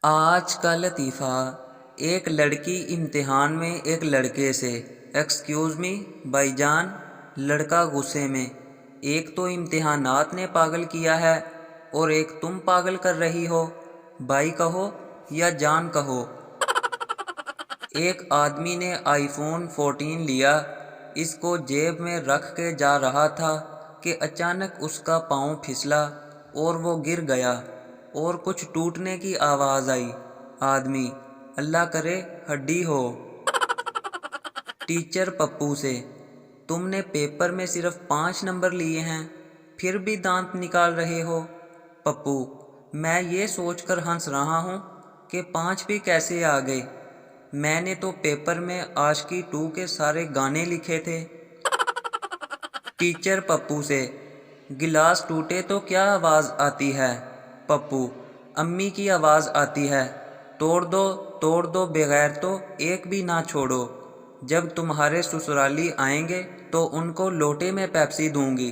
آج کا لطیفہ۔ ایک لڑکی امتحان میں ایک لڑکے سے، ایکسکیوز می بھائی جان۔ لڑکا غصے میں، ایک تو امتحانات نے پاگل کیا ہے اور ایک تم پاگل کر رہی ہو، بھائی کہو یا جان کہو۔ ایک آدمی نے آئی فون 14 لیا، اس کو جیب میں رکھ کے جا رہا تھا کہ اچانک اس کا پاؤں پھسلا اور وہ گر گیا اور کچھ ٹوٹنے کی آواز آئی۔ آدمی: اللہ کرے ہڈی ہو۔ ٹیچر پپو سے: تم نے پیپر میں صرف 5 نمبر لیے ہیں، پھر بھی دانت نکال رہے ہو۔ پپو: میں یہ سوچ کر ہنس رہا ہوں کہ 5 بھی کیسے آ گئے، میں نے تو پیپر میں عاشقی 2 کے سارے گانے لکھے تھے۔ ٹیچر پپو سے: گلاس ٹوٹے تو کیا آواز آتی ہے؟ پپو: امی کی آواز آتی ہے، توڑ دو بغیر تو ایک بھی نہ چھوڑو۔ جب تمہارے سسرالی آئیں گے تو ان کو لوٹے میں پیپسی دوں گی۔